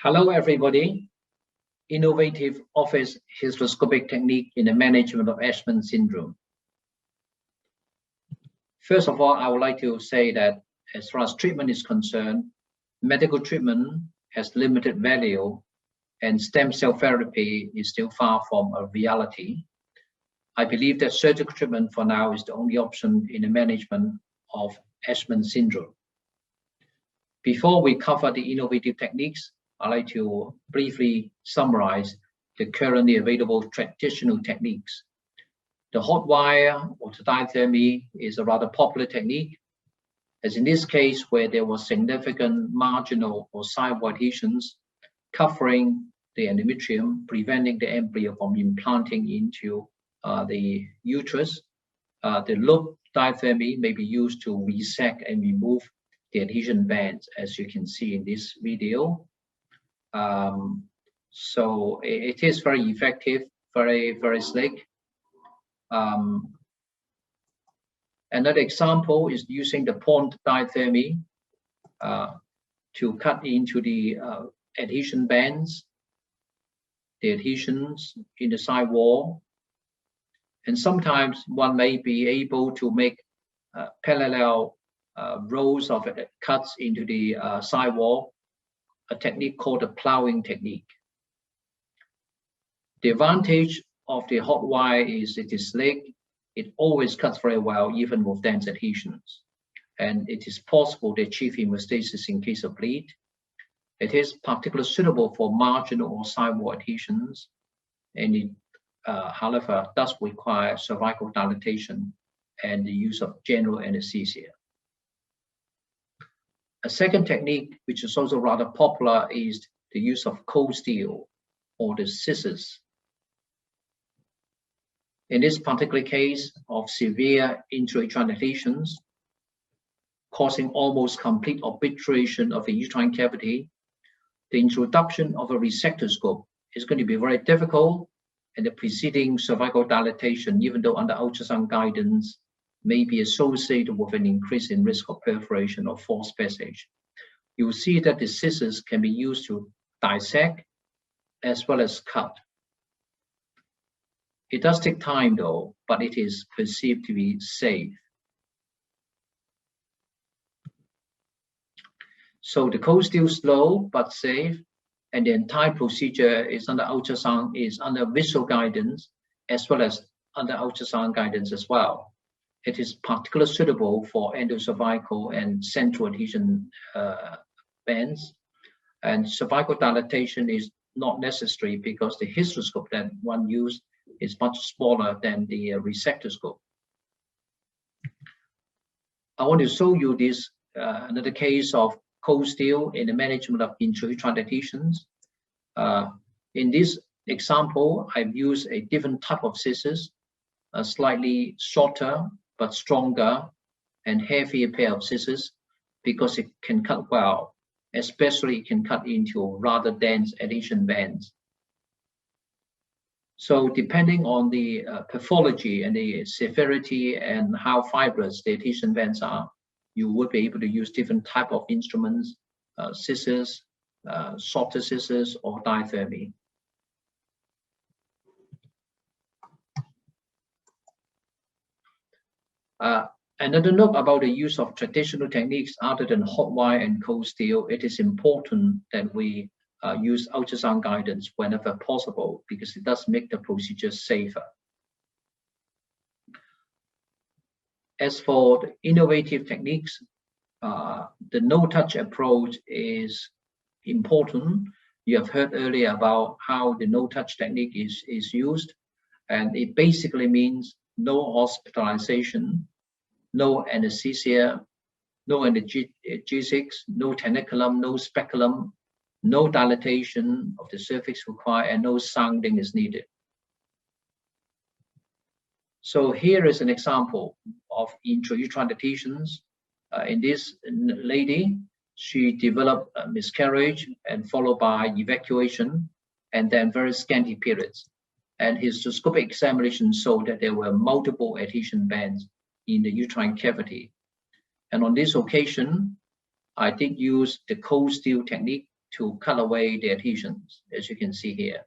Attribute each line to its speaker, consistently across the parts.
Speaker 1: Hello, everybody. Innovative office hysteroscopic technique in the management of Asherman syndrome. First of all, I would like to say that as far as treatment is concerned, medical treatment has limited value and stem cell therapy is still far from a reality. I believe that surgical treatment for now is the only option in the management of Asherman syndrome. Before we cover the innovative techniques, I'd like to briefly summarize the currently available traditional techniques. The hot wire or diathermy is a rather popular technique, as in this case where there was significant marginal or side wall adhesions covering the endometrium, preventing the embryo from implanting into the uterus. The loop diathermy may be used to resect and remove the adhesion bands, as you can see in this video. So it is very effective, very slick. Another example is using the point diathermy to cut into the adhesion bands, the adhesions in the side wall. And sometimes one may be able to make parallel rows of cuts into the side wall, a technique called the ploughing technique. The advantage of the hot wire is it is slick, it always cuts very well, even with dense adhesions. And it is possible to achieve hemostasis in case of bleed. It is particularly suitable for marginal or side wall adhesions, and it, however, does require cervical dilatation and the use of general anesthesia. A second technique, which is also rather popular, is the use of cold steel or the scissors. In this particular case of severe intrauterine depletions, causing almost complete obliteration of the uterine cavity, the introduction of a resectoscope is going to be very difficult, and the preceding cervical dilatation, even though under ultrasound guidance, may be associated with an increase in risk of perforation or forced passage. You will see that the scissors can be used to dissect as well as cut. It does take time though, but it is perceived to be safe. So the cold steel is slow but safe, and the entire procedure is under ultrasound, is under visual guidance as well as under ultrasound guidance as well. It is particularly suitable for endocervical and central adhesion bands, and cervical dilatation is not necessary because the hysteroscope that one used is much smaller than the resectoscope. I want to show you this another case of cold steel in the management of intrauterine adhesions. In this example, I've used a different type of scissors, a slightly shorter but stronger and heavier pair of scissors, because it can cut well, especially it can cut into rather dense adhesion bands. So depending on the pathology and the severity and how fibrous the adhesion bands are, you would be able to use different type of instruments, scissors, shorter scissors, or diathermy. Another note about the use of traditional techniques other than hot wire and cold steel, it is important that we use ultrasound guidance whenever possible, because it does make the procedure safer. As for the innovative techniques, the no-touch approach is important. You have heard earlier about how the no-touch technique is used, and it basically means no hospitalization, no anesthesia, no analgesics, no tenaculum, no speculum, no dilatation of the cervix required, and no sounding is needed. So here is an example of intrauterine depletions. In this lady, she developed a miscarriage and followed by evacuation and then very scanty periods. And hysteroscopic examination showed that there were multiple adhesion bands in the uterine cavity. And on this occasion, I did use the cold steel technique to cut away the adhesions, as you can see here.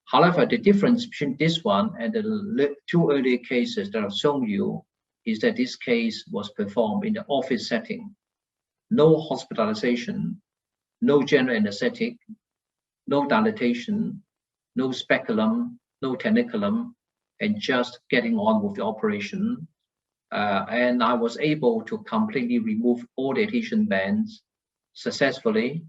Speaker 1: However, the difference between this one and the two earlier cases that I've shown you is that this case was performed in the office setting. No hospitalization, no general anesthetic, no dilatation, no speculum, no teniculum, and just getting on with the operation. And I was able to completely remove all the adhesion bands successfully.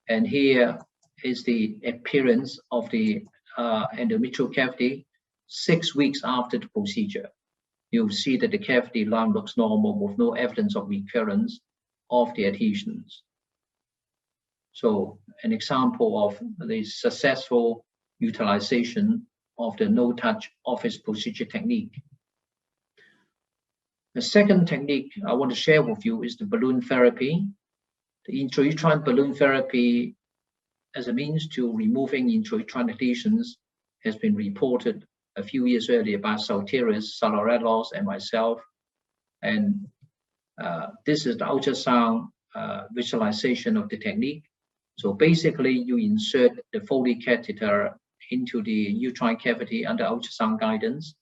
Speaker 1: And here is the appearance of the endometrial cavity 6 weeks after the procedure. You'll see that the cavity line looks normal with no evidence of recurrence of the adhesions. So an example of the successful utilization of the no-touch office procedure technique. The second technique I want to share with you is the balloon therapy. The intrauterine balloon therapy as a means to removing intrauterine adhesions has been reported a few years earlier by Salteris, Salarelos, and myself. And this is the ultrasound visualization of the technique. So basically, you insert the Foley catheter into the uterine cavity under ultrasound guidance.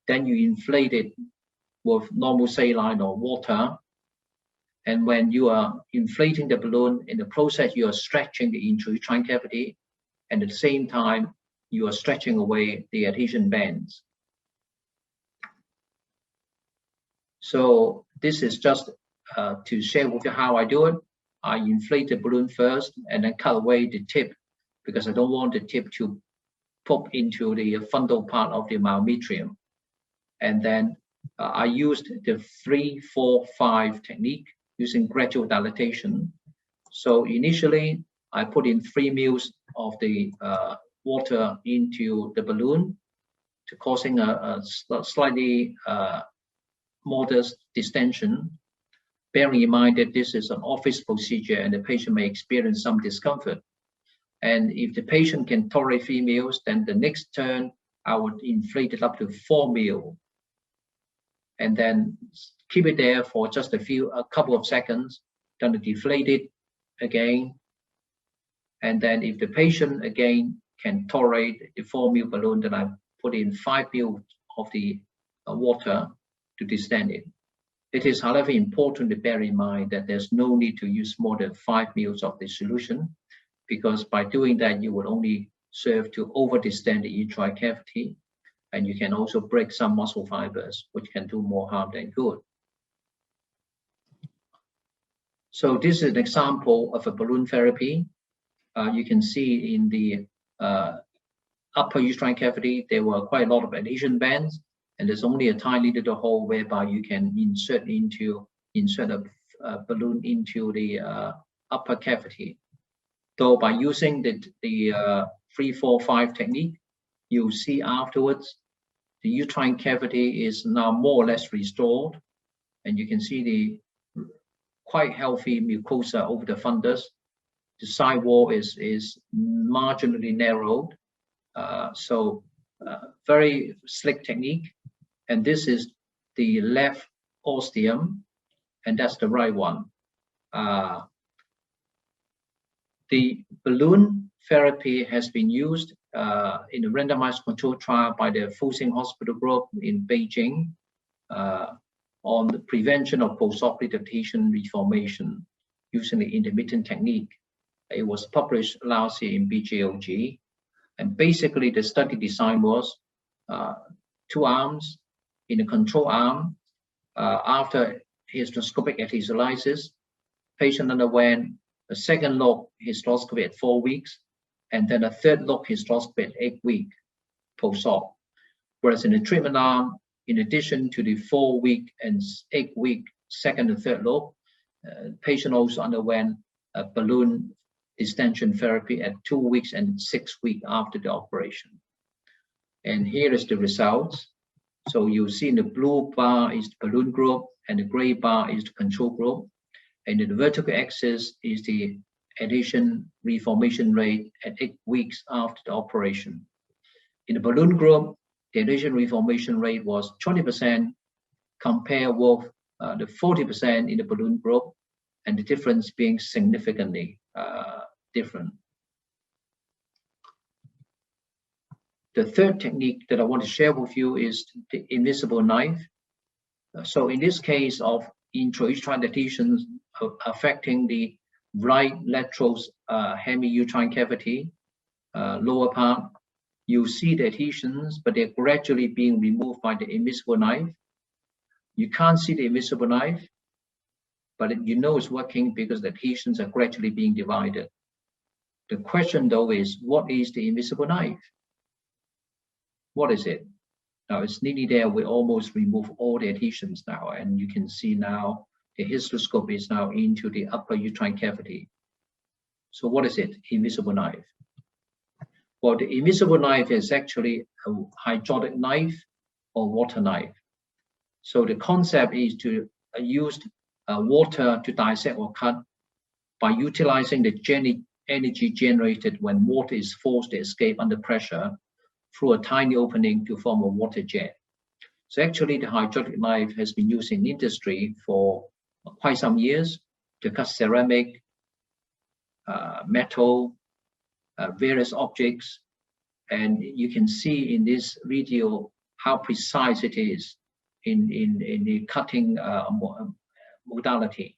Speaker 1: Then you inflate it with normal saline or water. And when you are inflating the balloon, in the process, you are stretching the intrauterine cavity. And at the same time, you are stretching away the adhesion bands. So this is just to share with you how I do it. I inflate the balloon first and then cut away the tip because I don't want the tip to pop into the fundal part of the myometrium. And then I used the 3-4-5 technique using gradual dilatation. So initially, I put in 3 mL of the water into the balloon to causing a slightly modest distension. Bearing in mind that this is an office procedure and the patient may experience some discomfort. And if the patient can tolerate 3 mL, then the next turn, I would inflate it up to 4 mL. And then keep it there for just a couple of seconds, then deflate it again. And then if the patient again can tolerate the 4 mL balloon, then I put in 5 mL of the water to distend it. It is, however, important to bear in mind that there's no need to use more than 5 mL of the solution, because by doing that, you will only serve to over-distend the uterine cavity, and you can also break some muscle fibers, which can do more harm than good. So this is an example of a balloon therapy. You can see in the upper uterine cavity, there were quite a lot of adhesion bands, and there's only a tiny little hole whereby you can insert a balloon into the upper cavity. Though by using the 3-4-5 technique, you'll see afterwards the uterine cavity is now more or less restored, and you can see the quite healthy mucosa over the fundus. The side wall is marginally narrowed, so very slick technique. And this is the left ostium, and that's the right one. The balloon therapy has been used in a randomized controlled trial by the Fuxing Hospital Group in Beijing on the prevention of postoperative adhesion reformation using the intermittent technique. It was published last year in BJOG. And basically, the study design was 2 arms. In the control arm, after hysteroscopic adhesiolysis, patient underwent a second look hysteroscopy at 4 weeks, and then a third look hysteroscopy at 8 weeks post-op. Whereas in the treatment arm, in addition to the 4-week and 8-week second and third look, patient also underwent a balloon distension therapy at 2 weeks and 6 weeks after the operation. And here is the results. So you see in the blue bar is the balloon group, and the gray bar is the control group. And in the vertical axis is the adhesion reformation rate at 8 weeks after the operation. In the balloon group, the adhesion reformation rate was 20% compared with the 40% in the balloon group. and the difference being significantly different. The third technique that I want to share with you is the invisible knife. So in this case of intrauterine depletions affecting the right lateral hemiuterine cavity, lower part, you see the adhesions, but they're gradually being removed by the invisible knife. You can't see the invisible knife, but you know it's working because the adhesions are gradually being divided. The question though is, what is the invisible knife? What is it? Now it's nearly there. We almost remove all the adhesions now, and you can see now the hysteroscopy is now into the upper uterine cavity. So what is it? Invisible knife. Well, the invisible knife is actually a hydraulic knife or water knife. So the concept is to use water to dissect or cut by utilizing the energy generated when water is forced to escape under pressure through a tiny opening to form a water jet. So actually the hydraulic knife has been used in industry for quite some years to cut ceramic, metal, various objects. And you can see in this video how precise it is in the cutting modality.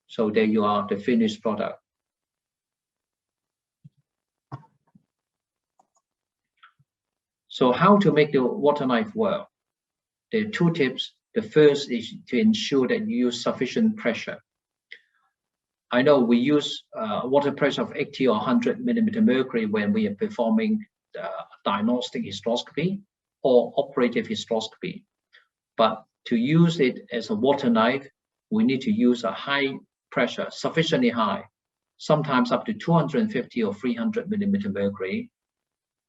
Speaker 1: So there you are, the finished product. So how to make the water knife work? There are two tips. The first is to ensure that you use sufficient pressure. I know we use water pressure of 80 or 100 millimeter mercury when we are performing diagnostic hysteroscopy or operative hysteroscopy. But to use it as a water knife, we need to use a high pressure, sufficiently high, sometimes up to 250 or 300 millimeter mercury.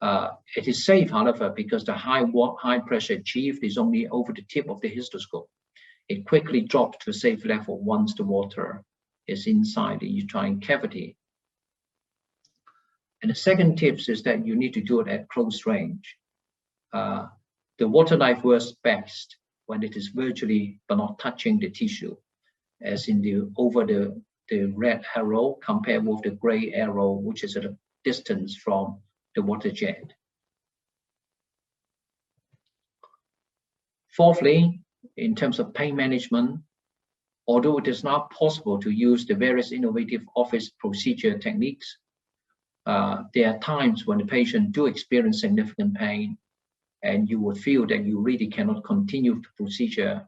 Speaker 1: It is safe, however, because the high pressure achieved is only over the tip of the hysteroscope. It quickly drops to a safe level once the water is inside the uterine cavity. And the second tip is that you need to do it at close range. The water knife works best when it is virtually but not touching the tissue, as in the red arrow compared with the gray arrow, which is at a distance from the water jet. Fourthly, in terms of pain management, although it is not possible to use the various innovative office procedure techniques, there are times when the patient do experience significant pain and you would feel that you really cannot continue the procedure.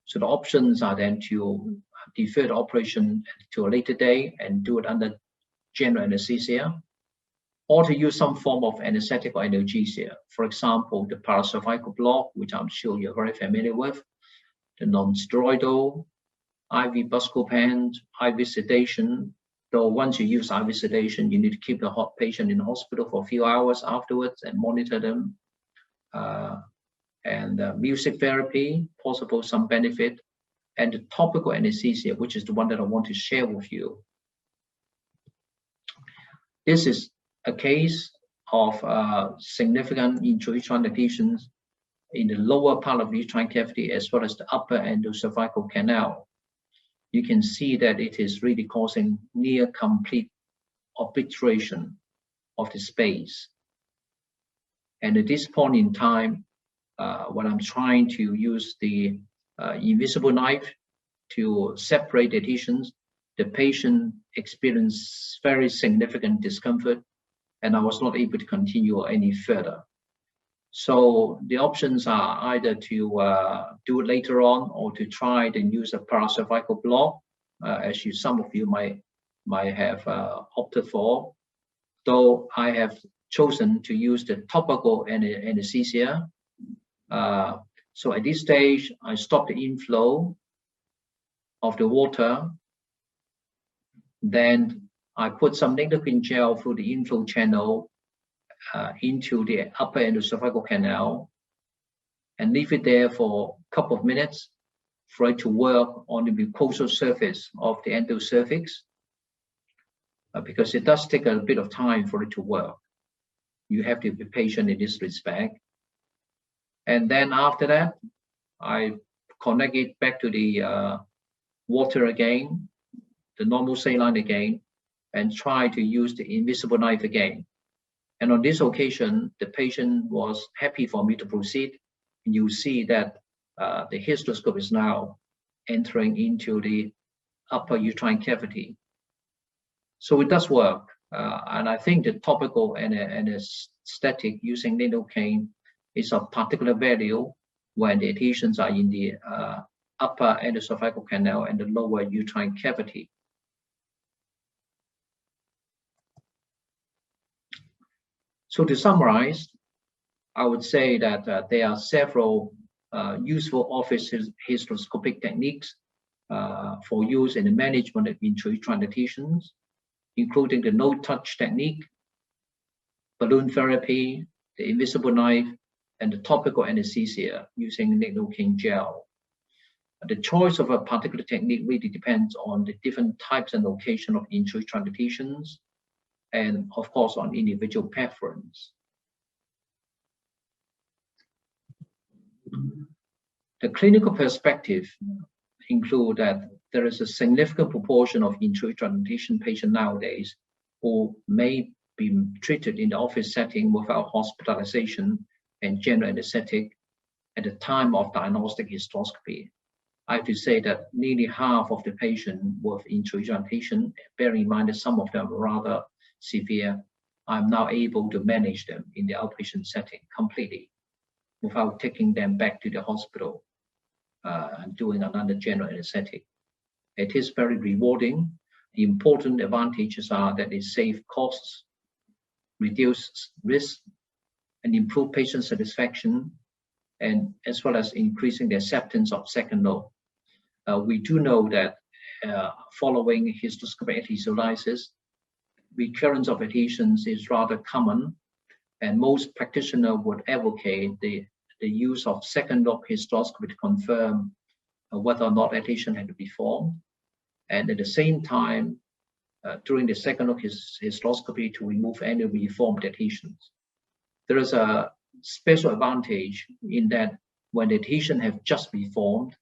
Speaker 1: So the options are then to defer the operation to a later day and do it under general anesthesia, or to use some form of anesthetic or analgesia. For example, the paracervical block, which I'm sure you're very familiar with, the non-steroidal, IV buscopan, IV sedation. Though once you use IV sedation, you need to keep the patient in the hospital for a few hours afterwards and monitor them. Music therapy, possible some benefit, and the topical anesthesia, which is the one that I want to share with you. This is a case of significant intrauterine depletions in the lower part of the uterine cavity as well as the upper endocervical canal. You can see that it is really causing near complete obliteration of the space. And at this point in time, when I'm trying to use the invisible knife to separate adhesions, the patient experienced very significant discomfort, and I was not able to continue any further. So the options are either to do it later on or to try and use a paracervical block, as some of you might have opted for. Though I have chosen to use the topical anesthesia. So at this stage, I stop the inflow of the water. Then I put some lidocaine gel through the inflow channel into the upper endocervical canal and leave it there for a couple of minutes for it to work on the mucosal surface of the endocervix, because it does take a bit of time for it to work. You have to be patient in this respect. And then after that, I connect it back to the water again, the normal saline again, and try to use the invisible knife again. And on this occasion, the patient was happy for me to proceed. And you see that the hysteroscope is now entering into the upper uterine cavity. So it does work. And I think the topical anesthetic using lidocaine is of particular value when the adhesions are in the upper endoesophageal canal and the lower uterine cavity. So to summarize, I would say that there are several useful office hysteroscopic techniques for use in the management of intrauterine adhesions, including the no-touch technique, balloon therapy, the invisible knife, and the topical anesthesia using lidocaine gel. The choice of a particular technique really depends on the different types and location of intrauterine adhesions, and of course on individual preference. The clinical perspective include that there is a significant proportion of intrauterine adhesion patients nowadays who may be treated in the office setting without hospitalization and general anesthetic at the time of diagnostic hysteroscopy. I have to say that nearly half of the patients with intrauterine adhesion, bearing in mind that some of them are rather severe, I'm now able to manage them in the outpatient setting completely without taking them back to the hospital and doing another general anesthetic. It is very rewarding. The important advantages are that it saves costs, reduces risk, and improve patient satisfaction, and as well as increasing the acceptance of second look. We do know that following hysteroscopic adhesiolysis, recurrence of adhesions is rather common, and most practitioners would advocate the use of second look hysteroscopy to confirm whether or not adhesion had to be formed, and at the same time, during the second look hysteroscopy to remove any reformed adhesions. There is a special advantage in that when the adhesion have just been formed,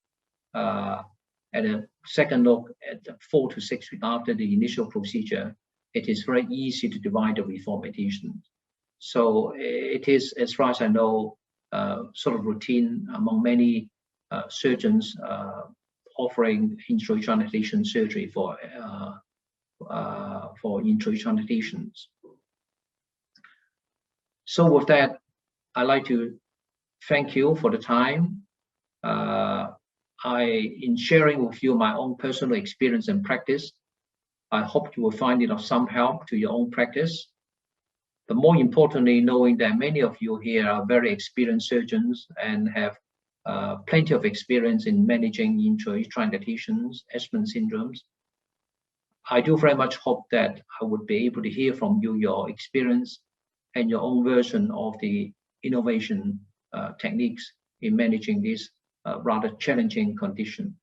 Speaker 1: at a second look at 4 to 6 weeks after the initial procedure, it is very easy to divide the reformed adhesions. So it is, as far as I know, sort of routine among many surgeons offering intrauterine adhesion surgery for intrauterine adhesions. So with that, I'd like to thank you for the time. In sharing with you my own personal experience and practice, I hope you will find it of some help to your own practice. But more importantly, knowing that many of you here are very experienced surgeons and have plenty of experience in managing intrauterine adhesions, Asherman syndromes, I do very much hope that I would be able to hear from you your experience and your own version of the innovation techniques in managing this rather challenging condition.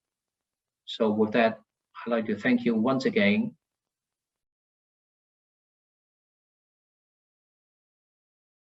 Speaker 1: So with that, I'd like to thank you once again